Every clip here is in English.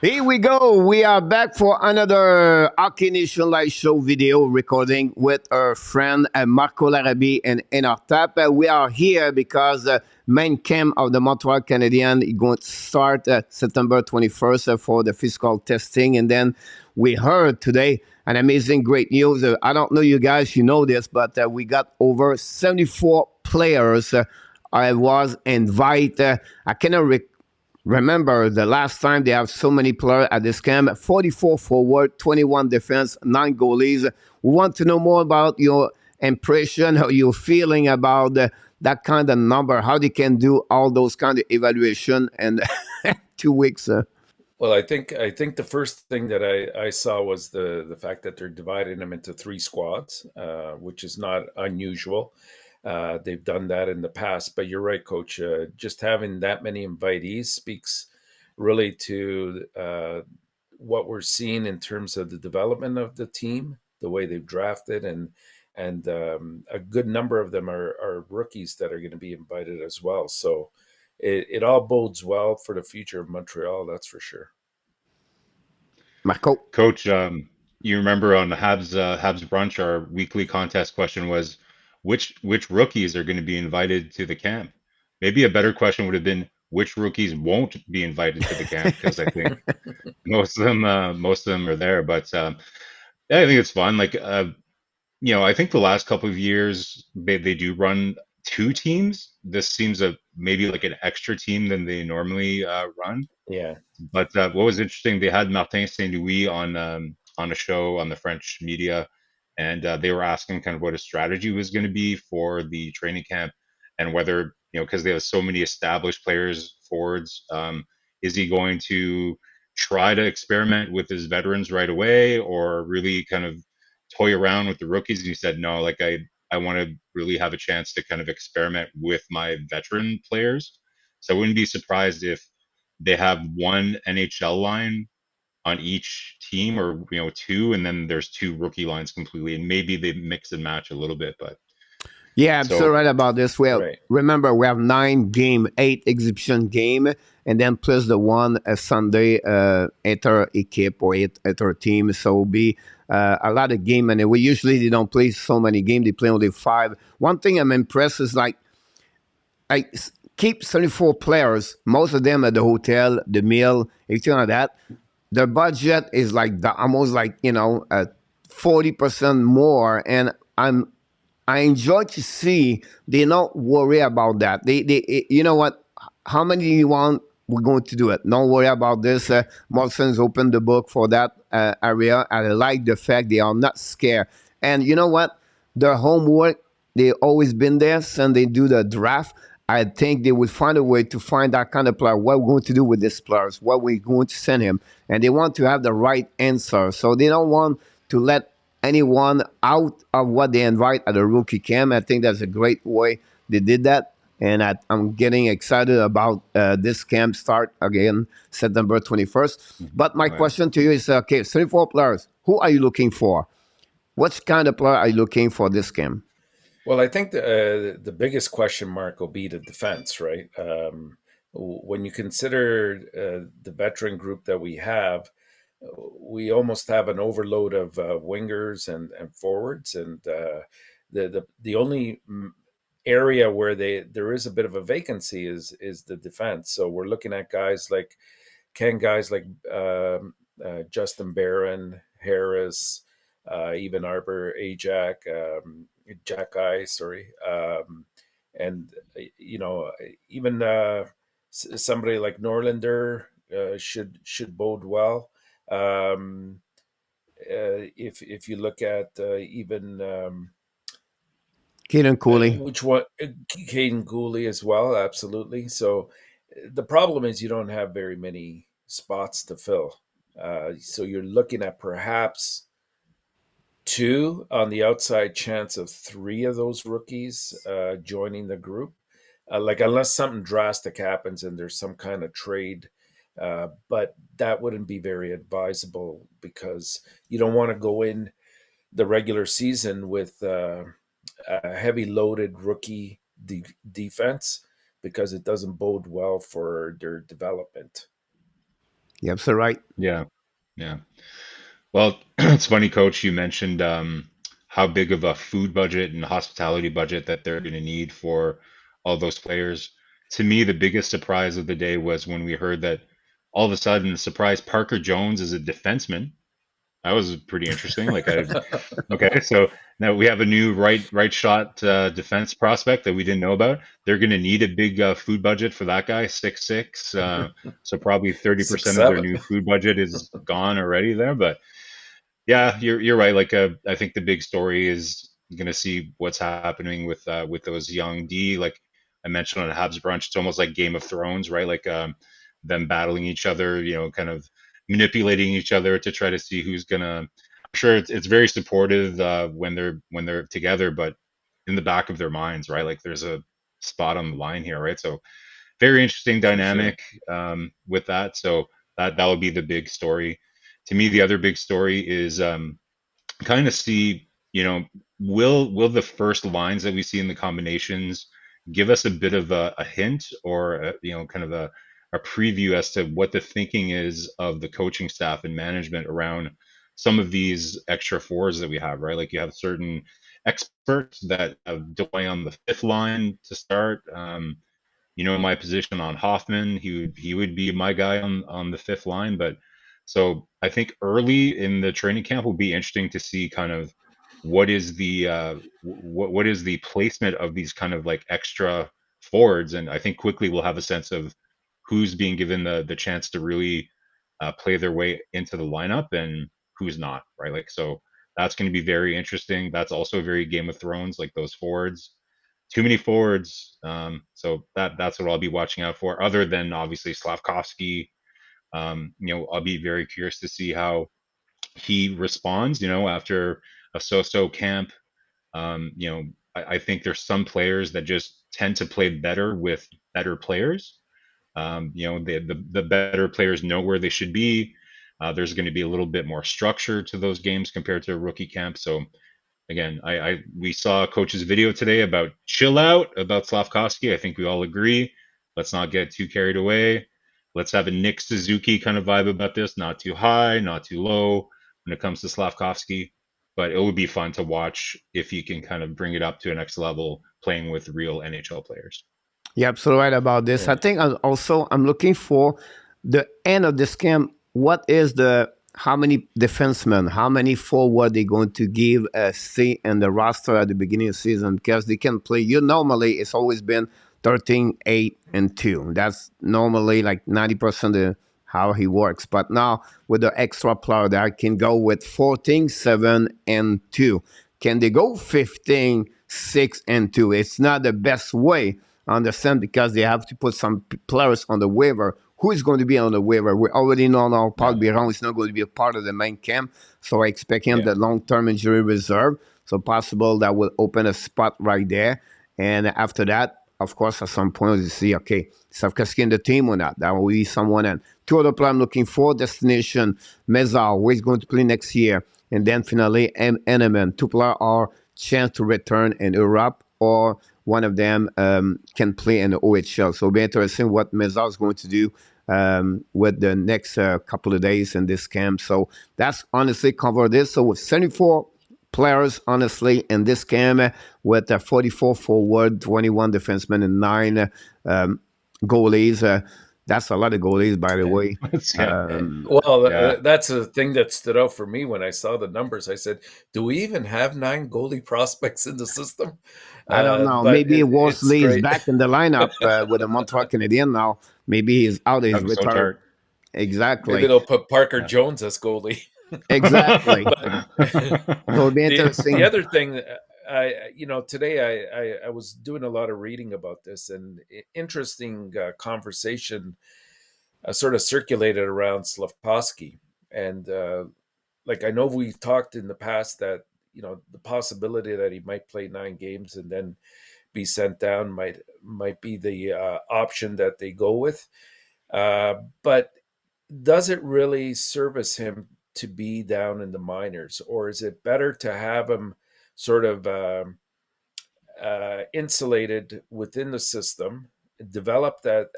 Here we go. We are back for another Hockey Nation Live Show video recording with our friend Marco Larabi and ENORTAP. We are here because main camp of the Montreal Canadiens is going to start September 21st for the physical testing. And then we heard today an amazing great news. I don't know you guys, you know this, but we got over 74 players. I was invited. I cannot remember the last time they have so many players at this camp: 44 forward, 21 defense, 9 goalies. We want to know more about your impression, how you're feeling about that kind of number, how they can do all those kind of evaluation in 2 weeks. Well, I think the first thing that I saw was the fact that they're dividing them into 3 squads, which is not unusual. They've done that in the past, but you're right, Coach. Just having that many invitees speaks really to what we're seeing in terms of the development of the team, the way they've drafted, and a good number of them are rookies that are going to be invited as well. So it all bodes well for the future of Montreal, that's for sure. Marco? Coach, you remember on the Habs brunch, our weekly contest question was which rookies are going to be invited to the camp? Maybe a better question would have been which rookies won't be invited to the camp, because I think most of them are there. But yeah, I think it's fun. Like I think the last couple of years they do run 2 teams. This seems maybe like an extra team than they normally run. Yeah. But what was interesting, they had Martin Saint Louis on a show on the French media, and they were asking kind of what his strategy was going to be for the training camp, and whether because they have so many established players forwards, is he going to try to experiment with his veterans right away, or really kind of toy around with the rookies? And he said no, like I want to really have a chance to kind of experiment with my veteran players. So I wouldn't be surprised if they have one NHL line on each team, or 2, and then there's 2 rookie lines completely, and maybe they mix and match a little bit. But Yeah, I'm so so right about this. Well, Right. remember we have 9 game, 8 exhibition game, and then plus the one Sunday inter equipe or inter team. So it'll be a lot of game, and we usually they don't play so many games. They play only 5. One thing I'm impressed is like I keep 74 players, most of them at the hotel, the meal, everything like that. Their budget is like almost like 40% more, and I enjoy to see they not worry about that. They you know what? How many do you want? We're going to do it. Don't worry about this. Molson's opened the book for that area. I like the fact they are not scared. And you know what? Their homework, they always been there since they do the draft. I think they will find a way to find that kind of player. What we're going to do with this players? What we're going to send him? And they want to have the right answer. So they don't want to let anyone out of what they invite at a rookie camp. I think that's a great way they did that. And I'm getting excited about this camp start again September 21st. But my right. question to you is, okay, 34 players. Who are you looking for? What kind of player are you looking for this camp? Well, I think the biggest question mark will be the defense, right? When you consider the veteran group that we almost have an overload of wingers and forwards, and the only area where there is a bit of a vacancy is the defense. So we're looking at guys like Justin Barron, Harris, even Arbor, Ajak, Jack Eye, sorry, and even somebody like Norlander should bode well. Um, if you look at even Kaden Cooley. which one, Caden Gooley as well, absolutely. So the problem is you don't have very many spots to fill. So you're looking at perhaps 2 on the outside chance of 3 of those rookies joining the group. Like unless something drastic happens and there's some kind of trade, but that wouldn't be very advisable because you don't want to go in the regular season with a heavy loaded rookie defense because it doesn't bode well for their development. You're absolutely right. Yeah. Yeah. Well, it's funny, Coach. You mentioned how big of a food budget and hospitality budget that they're going to need for all those players. To me, the biggest surprise of the day was when we heard that all of a sudden, surprise, Parker Jones is a defenseman. That was pretty interesting. Okay, so now we have a new right shot defense prospect that we didn't know about. They're going to need a big food budget for that guy, 6'6". So probably 30% of their 6'7". new food budget is gone already there. But yeah, you're right. I think the big story is going to see what's happening with those young D. Like I mentioned on Habs brunch, it's almost like Game of Thrones, right? Them battling each other, kind of manipulating each other to try to see who's gonna. I'm sure it's very supportive when they're together, but in the back of their minds, right? Like there's a spot on the line here, right? So very interesting For sure. dynamic with that. So that would be the big story. To me, the other big story is kind of see, will the first lines that we see in the combinations give us a bit of a hint or kind of a preview as to what the thinking is of the coaching staff and management around some of these extra fours that we have, right? Like you have certain experts that have Dwayne on the fifth line to start. My position on Hoffman, he would be my guy on the fifth line. But so I think early in the training camp will be interesting to see kind of what is the what is the placement of these kind of like extra forwards, and I think quickly we'll have a sense of who's being given the chance to really play their way into the lineup and who's not, right? Like so that's going to be very interesting. That's also very Game of Thrones, like those forwards too many forwards. So that's what I'll be watching out for. Other than obviously Slavkovsky, I'll be very curious to see how he responds. After a so-so camp. I think there's some players that just tend to play better with better players. The better players know where they should be. There's going to be a little bit more structure to those games compared to a rookie camp. So again, we saw coach's video today about chill out about Slavkovsky. I think we all agree. Let's not get too carried away. Let's have a Nick Suzuki kind of vibe about this. Not too high, not too low when it comes to Slavkovsky. But it would be fun to watch if you can kind of bring it up to a next level playing with real NHL players. You're absolutely right about this. I Yeah. think I'm looking for the end of this camp. What is the how many defensemen, how many forward they going to give a C in the roster at the beginning of the season because they can play. Normally it's always been 13, 8, and 2. That's normally like 90% of how he works. But now with the extra player that can go with 14, 7, and 2. Can they go 15, 6, and 2? It's not the best way. I understand because they have to put some players on the waiver. Who is going to be on the waiver? We already know now Paul Yeah. Biron is not going to be a part of the main camp. So I expect him Yeah. the long-term injury reserve. So possible that will open a spot right there. And after that, of course, at some point, you see, okay, Slavkovsky in the team or not. That will be someone. And two other players I'm looking for, destination, Mezar, who is going to play next year. And then finally, Eneman. Two players are chance to return in Europe or one of them can play in the OHL. So it'll be interesting what Mezar is going to do with the next couple of days in this camp. So that's honestly cover this. So with 74 players, honestly, in this camp with 44 forward, 21 defensemen, and 9 goalies. That's a lot of goalies, by the way. Yeah. Well, Yeah. that's the thing that stood out for me when I saw the numbers. I said, "Do we even have 9 goalie prospects in the system?" I don't know. But Maybe it's Worsley is great. back in the lineup with the Montreal Canadiens now. Maybe he's out. He's That'd be so retired. chart. Maybe Exactly. they'll put Parker Yeah. Jones as goalie. Exactly. But So it'll be the interesting. other thing, today I was doing a lot of reading about this, and interesting conversation sort of circulated around Slavkovsky, and like I know we've talked in the past that the possibility that he might play 9 games and then be sent down might be the option that they go with, but does it really service him to be down in the minors, or is it better to have him sort of insulated within the system, develop that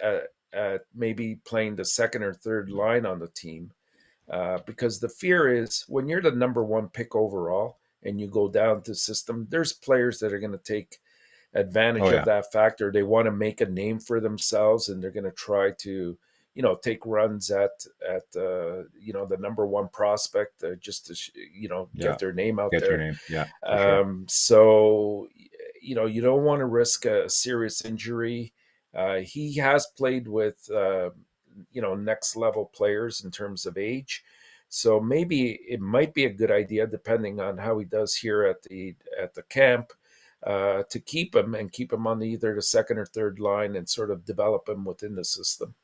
at maybe playing the second or third line on the team, because the fear is when you're the number one pick overall and you go down to system, there's players that are going to take advantage Oh of yeah, that factor. They want to make a name for themselves, and they're going to try to, take runs at the number one prospect, just to yeah. get their name out Get your there. name. Yeah, for sure. So you don't want to risk a serious injury. He has played with next level players in terms of age. So maybe it might be a good idea, depending on how he does here at the camp, to keep him and keep him on either the second or third line and sort of develop him within the system.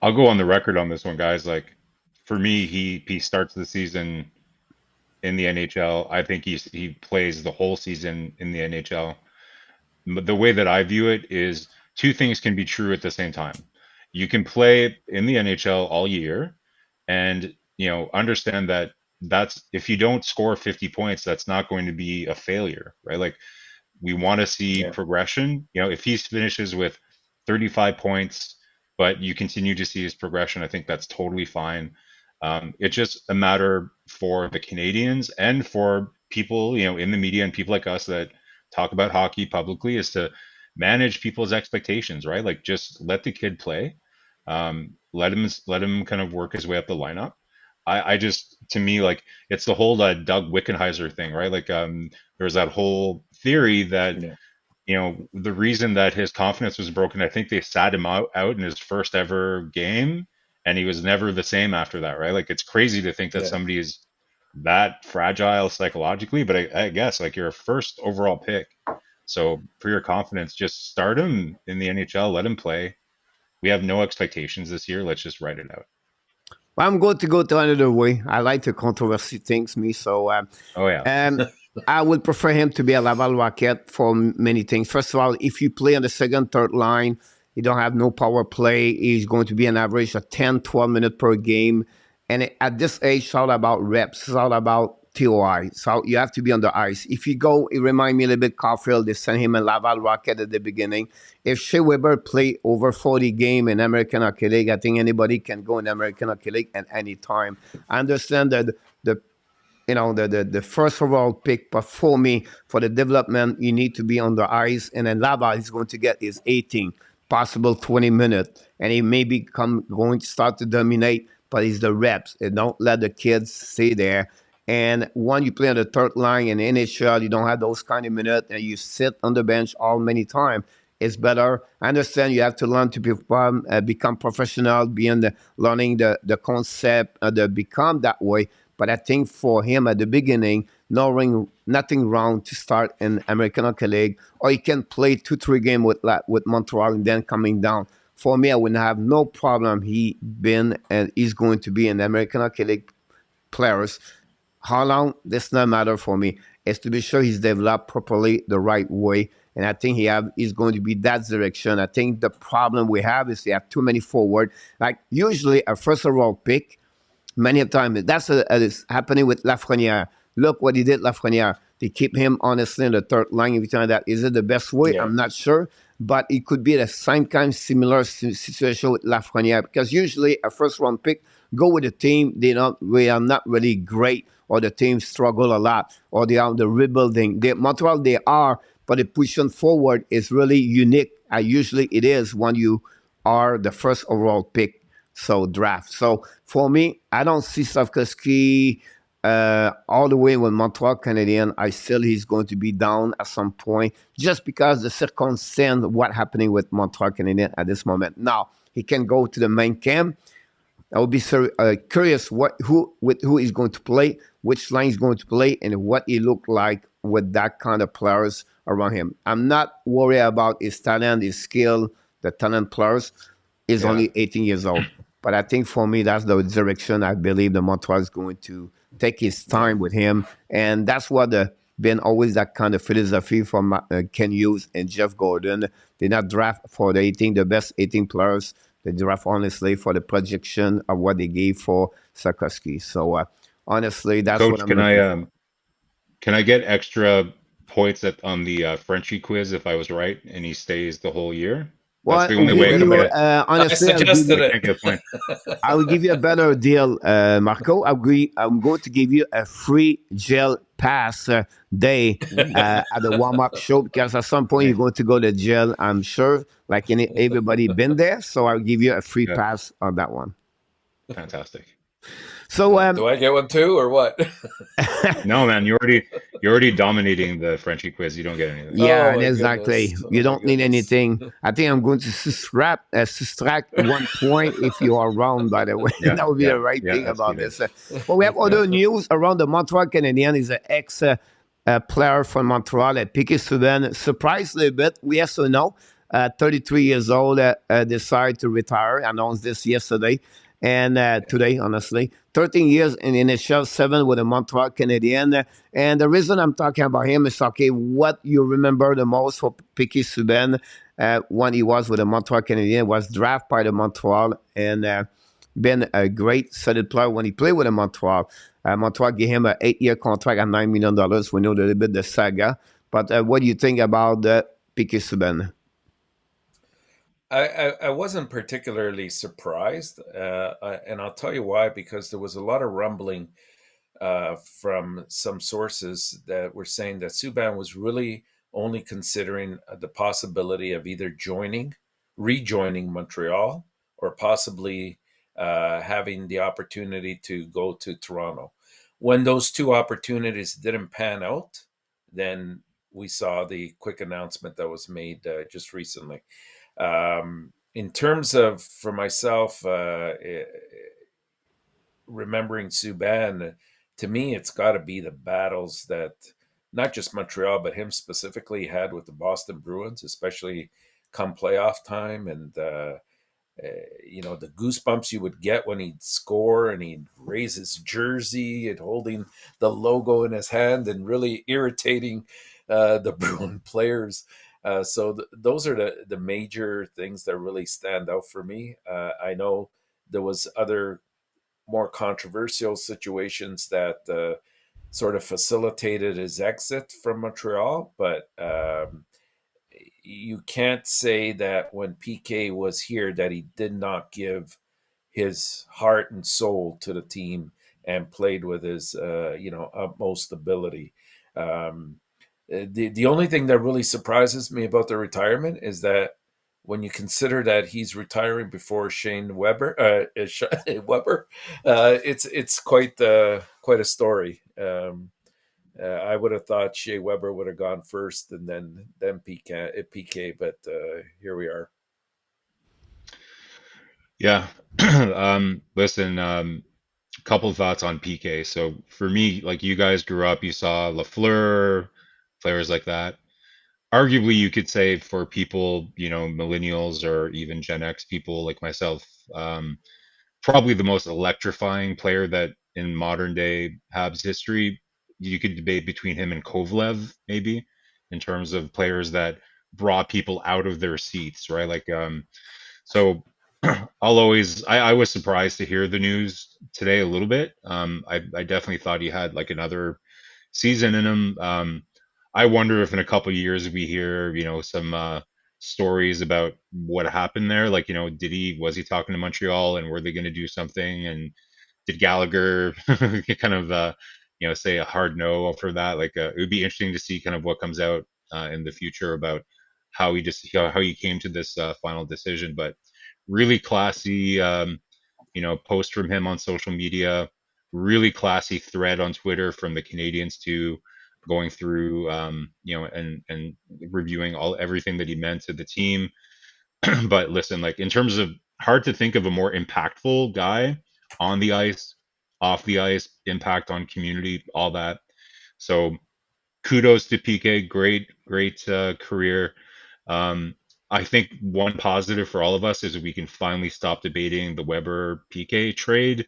I'll go on the record on this one, guys. Like for me, he starts the season in the NHL. I think he plays the whole season in the NHL. But the way that I view it is two things can be true at the same time. You can play in the NHL all year and understand that that's if you don't score 50 points, that's not going to be a failure, right? Like we want to see Yeah, progression. If he finishes with 35 points, but you continue to see his progression, I think that's totally fine. It's just a matter for the Canadians and for people, in the media and people like us that talk about hockey publicly is to manage people's expectations, right? Like just let the kid play. Let him kind of work his way up the lineup. I just to me like it's the whole Doug Wickenheiser thing, right? Like there's that whole theory that yeah, the reason that his confidence was broken, I think they sat him out in his first ever game, and he was never the same after that, right? Like it's crazy to think that yeah. somebody is that fragile psychologically, but I guess like you're a first overall pick, so for your confidence, just start him in the NHL, let him play. We have no expectations this year. Let's just write it out. Well, I'm going to go to another way. I like the controversy things, me. So Oh yeah, um, I would prefer him to be a Laval Rocket for many things. First of all, if you play on the second, third line, you don't have no power play. He's going to be an average of 10, 12 minutes per game. And at this age, it's all about reps. It's all about TOI. So you have to be on the ice. If you go, it reminds me a little bit Caulfield. They sent him a Laval Rocket at the beginning. If Shea Weber play over 40 game in American Hockey League, I think anybody can go in American Hockey League at any time. I understand that the first overall pick, but for me, for the development, you need to be on the ice. And then Laval is going to get his 18, possible 20 minutes, and he may become going to start to dominate. But it's the reps. And don't let the kids stay there. And when you play on the third line in NHL, you don't have those kind of minutes, and you sit on the bench all many times. It's better. I understand you have to learn to become professional, learning the concept, to become that way. But I think for him at the beginning, knowing nothing wrong to start in American Hockey League, or he can play 2, 3 games with Montreal and then coming down. For me, I would have no problem. He been and he's going to be an American Hockey League players. How long? This not matter for me. It's to be sure he's developed properly the right way. And I think he's going to be that direction. I think the problem we have is we have too many forward. Like usually a first overall pick, many a time that's is happening with Lafreniere. Look what he did, Lafreniere. They keep him honestly in the third line every time. That is it the best way? Yeah. I'm not sure, but it could be the same kind of similar situation with Lafreniere because usually a first round pick go with a team we are not really great or the team struggle a lot or they are the rebuilding. Montreal they are, but the pushing forward is really unique. Usually it is when you are the first overall pick. So draft. So for me, I don't see Slavkovsky all the way with Montreal Canadiens. I still he's going to be down at some point just because the circumstance what happening with Montreal Canadiens at this moment. Now he can go to the main camp. I would be curious who he's going to play, which line he's going to play, and what he look like with that kind of players around him. I'm not worried about his talent, his skill, the talent players. He's yeah. only 18 years old. But I think for me, that's the direction I believe the Montreal is going to take his time with him. And that's what been always that kind of philosophy from Ken Hughes and Jeff Gordon. They not draft for the best 18 players. They draft honestly for the projection of what they gave for Sarkowski. So honestly, that's Coach, what I'm looking for. can I get extra points on the Frenchie quiz if I was right and he stays the whole year? That's Well, the I'll only way give I Wait a can you, get. minute. I honestly, suggested I it. can't get a point. I will give you a better deal, Marco. I'm going to give you a free gel pass day at the warm up show because at some point you're Hey, going to go to jail, I'm sure. Like everybody been there. So I'll give you a free yeah, pass on that one. fantastic. So, Do I get one too, or what? No, man, you're already dominating the Frenchie quiz. You don't get anything. yeah, Oh and my exactly. goodness! You Oh my don't need goodness! anything. I think I'm going to subtract 1 point if you are wrong, by the way. Yeah, That would be yeah, the right yeah. thing That's about keeping. this. But we have Yeah, other news around the Montreal Canadiens. Is an ex player from Montreal, Piqué Subban. Surprised a little bit, yes or no? 33 years old, decided to retire. Announced this yesterday and today, honestly. 13 years in the NHL, 7 with the Montreal Canadiens. And the reason I'm talking about him is, okay, what you remember the most for Piqué Subban when he was with the Montreal Canadiens was drafted by the Montreal and been a great solid player when he played with the Montreal. Montreal gave him an 8-year contract at $9 million. We know a little bit the saga. But what do you think about Piqué Subban? I wasn't particularly surprised, and I'll tell you why. Because there was a lot of rumbling from some sources that were saying that Subban was really only considering the possibility of either rejoining Montreal, or possibly having the opportunity to go to Toronto. When those two opportunities didn't pan out, then we saw the quick announcement that was made just recently. In terms of for myself, remembering Subban, to me, it's got to be the battles that not just Montreal, but him specifically had with the Boston Bruins, especially come playoff time. And, the goosebumps you would get when he'd score and he'd raise his jersey and holding the logo in his hand and really irritating the Bruin players. Those are the major things that really stand out for me. I know there was other more controversial situations that sort of facilitated his exit from Montreal. But you can't say that when PK was here that he did not give his heart and soul to the team and played with his utmost ability. Um, the only thing that really surprises me about the retirement is that when you consider that he's retiring before Shane Weber, Weber, it's quite a story. I would have thought Shea Weber would have gone first and then PK, but here we are. yeah. Listen, couple of thoughts on PK. So for me, like you guys grew up, you saw Lafleur, players like that. Arguably, you could say for people, millennials or even Gen X people like myself, probably the most electrifying player that in modern day Habs history. You could debate between him and Kovalev, maybe, in terms of players that brought people out of their seats, right? Like, so I was surprised to hear the news today a little bit. I definitely thought he had like another season in him. I wonder if in a couple of years we hear, some stories about what happened there. Like, was he talking to Montreal and were they going to do something? And did Gallagher kind of, say a hard no for that? Like, it would be interesting to see kind of what comes out in the future about how he came to this final decision. But really classy, post from him on social media. Really classy thread on Twitter from the Canadians too, going through, and reviewing everything that he meant to the team. But listen, like in terms of hard to think of a more impactful guy on the ice, off the ice, impact on community, all that. So kudos to PK, great career. Um, I think one positive for all of us is that we can finally stop debating the Weber PK trade.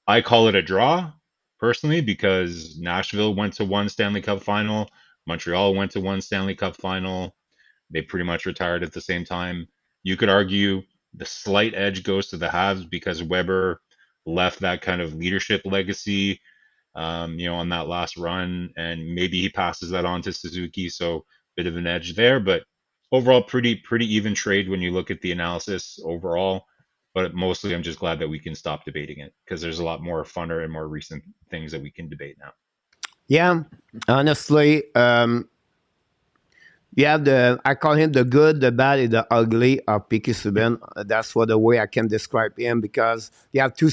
I call it a draw personally because Nashville went to one Stanley Cup final, Montreal went to one Stanley Cup final. They pretty much retired at the same time. You could argue the slight edge goes to the Habs because Weber left that kind of leadership legacy, on that last run, and maybe he passes that on to Suzuki, so bit of an edge there. But overall pretty even trade when you look at the analysis overall. But mostly, I'm just glad that we can stop debating it because there's a lot more funner and more recent things that we can debate now. Yeah, honestly, you have I call him the good, the bad, and the ugly of Piqué Subban. That's what the way I can describe him because you have two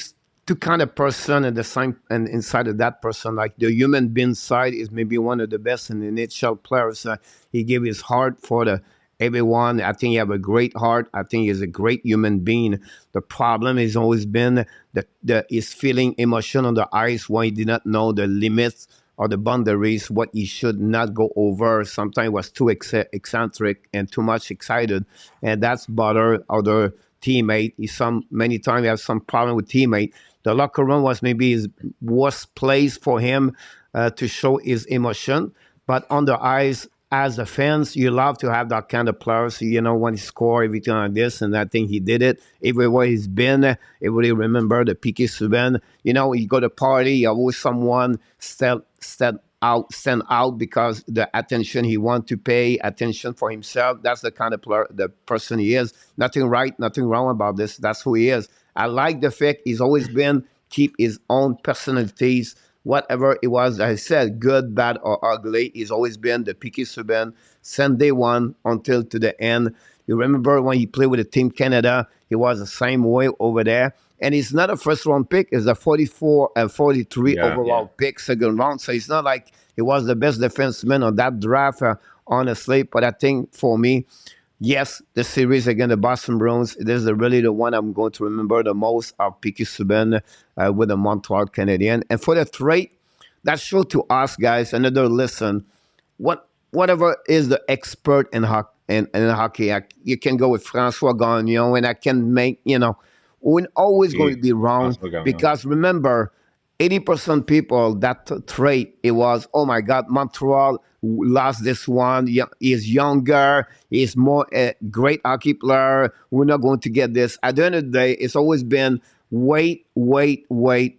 kind of person and the same and inside of that person. Like the human being side is maybe one of the best in the NHL players. He gave his heart for the everyone. I think he have a great heart. I think he's a great human being. The problem has always been the his feeling emotion on the ice when he did not know the limits or the boundaries, what he should not go over. Sometimes was too eccentric and too much excited, and that's bother other teammate. Many times he has some problem with teammate. The locker room was maybe his worst place for him to show his emotion, but on the ice, as a fans, you love to have that kind of players. You know, when he score everything like this, and I think he did it everywhere he's been. Everybody remember the Piqué Subban. You know, you go to party, you always someone stand out because the attention he want to pay attention for himself. That's the kind of player, the person he is. Nothing right, nothing wrong about this. That's who he is. I like the fact he's always been keep his own personalities. Whatever it was, I said, good, bad, or ugly, he's always been the Piqué Subban since day one until to the end. You remember when he played with the Team Canada, he was the same way over there. And he's not a first round pick, it's a 44 and 43 Yeah. overall pick, second round. So it's not like he was the best defenseman on that draft, honestly. But I think for me, yes, the series against the Boston Bruins, this is really the one I'm going to remember the most of Piqué Subban with the Montreal Canadiens. And for the trade, that shows to us, guys, another lesson. Whatever is the expert in hockey, you can go with François Gagnon, and I can make, we're always going to be wrong because remember, 80% people that trade, it was, oh my God, Montreal lost this one. He's younger. He's more a great hockey player. We're not going to get this. At the end of the day, it's always been wait,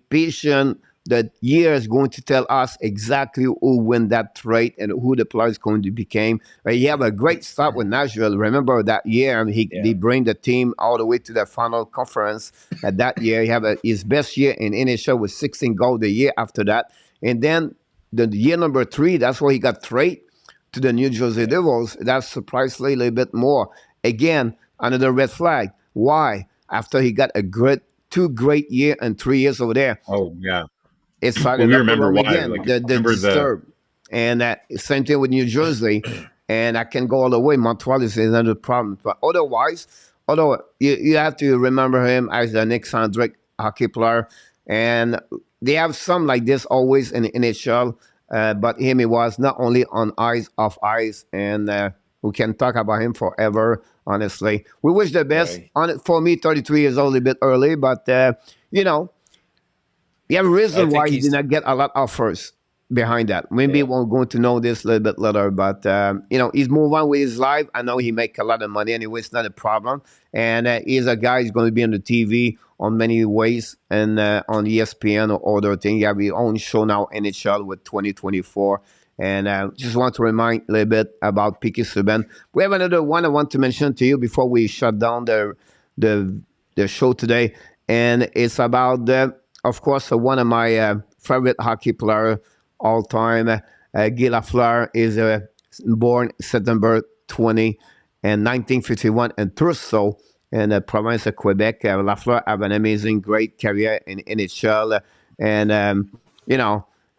patient. The year is going to tell us exactly who win that trade and who the player is going to become. He have a great start with Nashville. Remember that year, they bring the team all the way to the final conference. At that year, he have his best year in NHL with 16 goals the year after that. And then the year number 3, that's where he got traded to the New Jersey Devils. That surprisingly a little bit more. Again, another red flag. Why? After he got a two great year and 3 years over there. Oh yeah. It's like well, we locker remember room why. again, Like, the disturb. And same thing with New Jersey. And I can go all the way. Montreal is another problem. But otherwise, you have to remember him as an eccentric hockey player. And they have some like this always in the NHL. But him, he was not only on ice, off ice. And we can talk about him forever, honestly. We wish the best. Right. For me, 33 is a little bit early. But, you have a reason why he did not get a lot of offers behind that. Maybe we're going to know this a little bit later, but he's moving on with his life. I know he make a lot of money anyway. It's not a problem. And he's a guy who's going to be on the TV on many ways and on ESPN or other things. You have your own show now, NHL with 2024. And just want to remind a little bit about Piqué Subban. We have another one I want to mention to you before we shut down the show today. And it's about of course, one of my favorite hockey players all time, Guy Lafleur, is born September 20 in 1951 in Trousseau in the province of Quebec. Lafleur have an amazing, great career in NHL. And,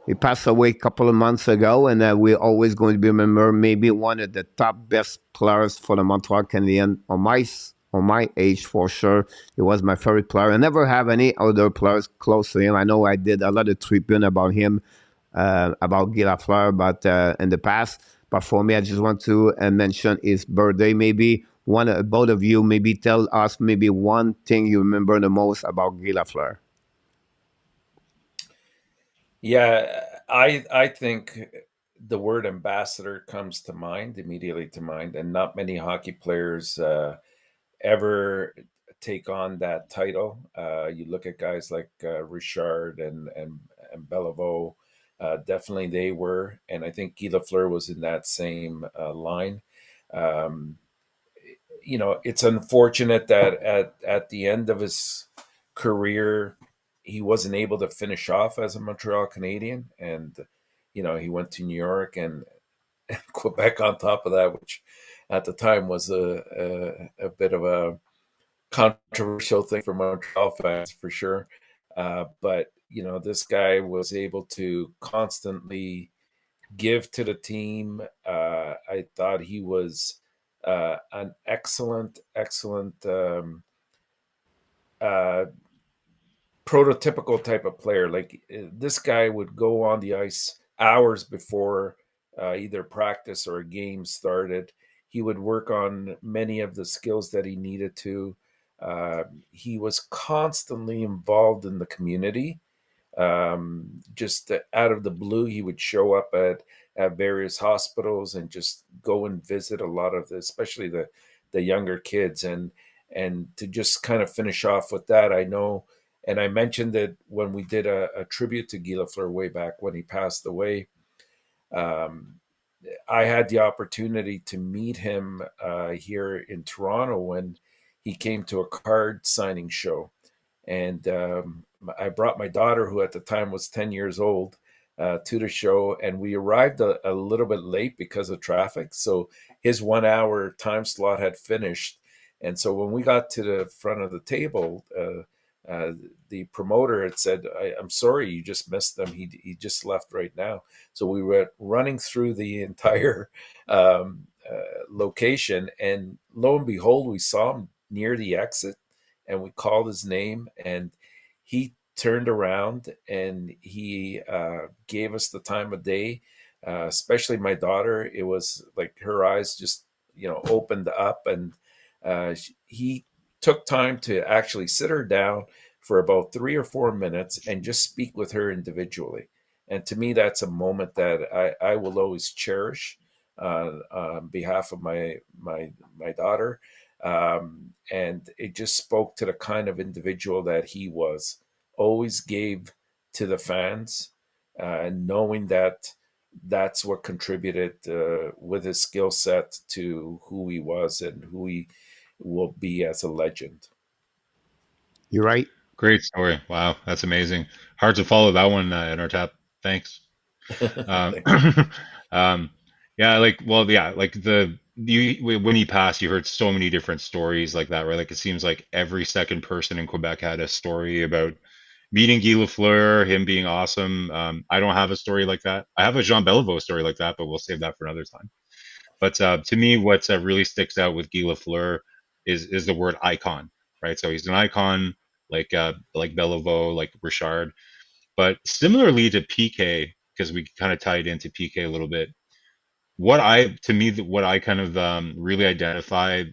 he passed away a couple of months ago, and we're always going to be remembered maybe one of the top best players for the Montreal Canadiens on my age, for sure. He was my favorite player. I never have any other players close to him. I know I did a lot of tribune about him, about Guy Lafleur, but in the past. But for me, I just want to mention his birthday. Maybe both of you, maybe tell us maybe one thing you remember the most about Guy Lafleur. Yeah, I think the word ambassador comes to mind, immediately to mind, and not many hockey players ever take on that title. You look at guys like Richard and Beliveau, definitely they were, and I think Guy Lafleur was in that same line. you know, it's unfortunate that at the end of his career, he wasn't able to finish off as a Montreal Canadian, and you know, he went to New York and Quebec on top of that, which at the time was a bit of a controversial thing for Montreal fans for sure. But you know, this guy was able to constantly give to the team. I thought he was an excellent uh, prototypical type of player. Like this guy would go on the ice hours before either practice or a game started. He would work on many of the skills that he needed to. He was constantly involved in the community. Just out of the blue, he would show up at various hospitals and just go and visit a lot of the, especially the younger kids, and to just kind of finish off with that, I know, and I mentioned it when we did a tribute to Guy Lafleur way back when he passed away. Um, I had the opportunity to meet him here in Toronto when he came to a card signing show, and I brought my daughter, who at the time was 10 years old, to the show, and we arrived a little bit late because of traffic. So his 1 hour time slot had finished, and so when we got to the front of the table, the promoter had said, "I'm sorry, you just missed them. He just left right now." So we were running through the entire location, and lo and behold, we saw him near the exit, and we called his name, and he turned around and he gave us the time of day. Especially my daughter, it was like her eyes just, you know, opened up, and he took time to actually sit her down for about 3 or 4 minutes and just speak with her individually. And to me, that's a moment that I will always cherish on behalf of my daughter. And it just spoke to the kind of individual that he was. Always gave to the fans, and knowing that that's what contributed with his skill set to who he was and who he will be as a legend. You're right. Great story. Wow, that's amazing. Hard to follow that one, ENORTAP. Thanks. Um, Thank you. um, yeah, like, well, yeah, like when he passed, you heard so many different stories like that, right? Like it seems like every second person in Quebec had a story about meeting Guy Lafleur, him being awesome. I don't have a story like that. I have a Jean Beliveau story like that, but we'll save that for another time. But to me, what really sticks out with Guy Lafleur is the word icon, right? So he's an icon, like Beliveau, like Richard, but similarly to PK, because we kind of tied into PK a little bit. What I kind of really identify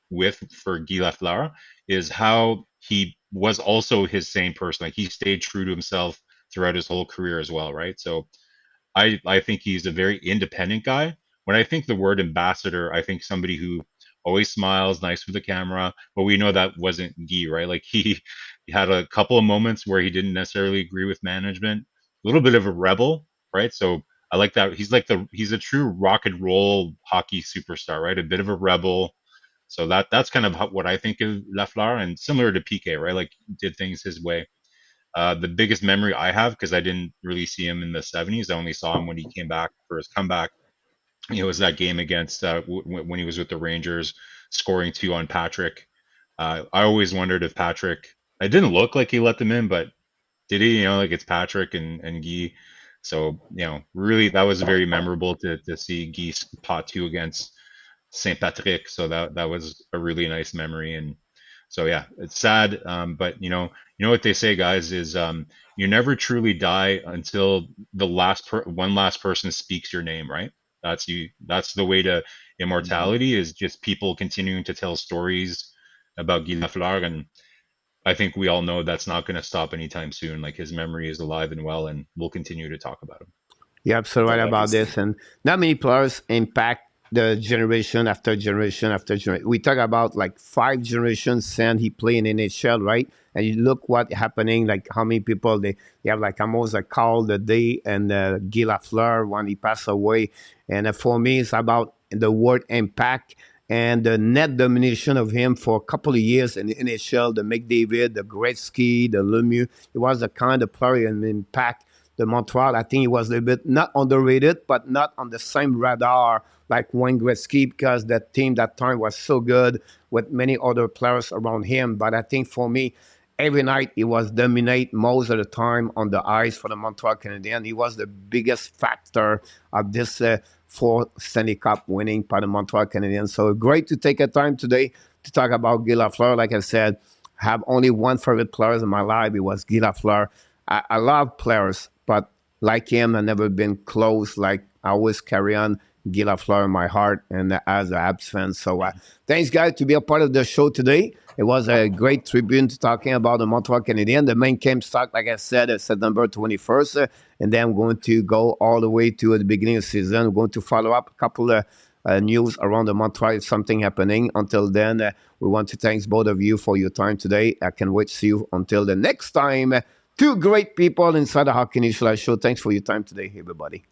with for Guy Lafleur is how he was also his same person. Like he stayed true to himself throughout his whole career as well, right? So I think he's a very independent guy. When I think the word ambassador, I think somebody who always smiles, nice with the camera. But we know that wasn't Guy, right? Like he had a couple of moments where he didn't necessarily agree with management. A little bit of a rebel, right? So I like that. He's a true rock and roll hockey superstar, right? A bit of a rebel. So that's kind of what I think of Lafleur, and similar to PK, right? Like did things his way. The biggest memory I have, because I didn't really see him in the 70s, I only saw him when he came back for his comeback. It was that game against when he was with the Rangers, scoring two on Patrick. I always wondered if Patrick. It didn't look like he let them in, but did he? You know, like it's Patrick and Guy. So really, that was very memorable to see Guy pot two against Saint Patrick. So that was a really nice memory. And so yeah, it's sad, but you know what they say, guys, is you never truly die until one last person speaks your name, right? That's the way to Mhm. immortality, is just people continuing to tell stories about Guy Lafleur, and I think we all know that's not going to stop anytime soon. Like his memory is alive and well, and we'll continue to talk about him. You're absolutely The right about legacy. this. And not many players impact the generation after generation after generation. We talk about like 5 generations since he played in NHL, right? And you look what happening, like how many people they have like almost a call the day and Guy Lafleur when he passed away. And for me, it's about the word impact and the net domination of him for a couple of years in the NHL, the McDavid, the Gretzky, the Lemieux. He was the kind of player and impact the Montreal. I think he was a little bit not underrated, but not on the same radar like Wayne Gretzky, because that team that time was so good with many other players around him. But I think for me, every night he was dominate most of the time on the ice for the Montreal Canadiens. He was the biggest factor of this fourth Stanley Cup winning by the Montreal Canadiens. So great to take a time today to talk about Guy Lafleur. Like I said, I have only one favorite player in my life. It was Guy Lafleur. I love players, but like him, I've never been close. Like I always carry on Guy Lafleur in my heart and as a Habs fan. So thanks, guys, to be a part of the show today. It was a great tribune to talking about the Montreal Canadiens. The main camp start, like I said, September 21st. And then we're going to go all the way to the beginning of the season. We're going to follow up a couple of news around the Montreal if something happening. Until then, we want to thank both of you for your time today. I can't wait to see you until the next time. Two great people inside the Hockey News Show. Thanks for your time today, everybody.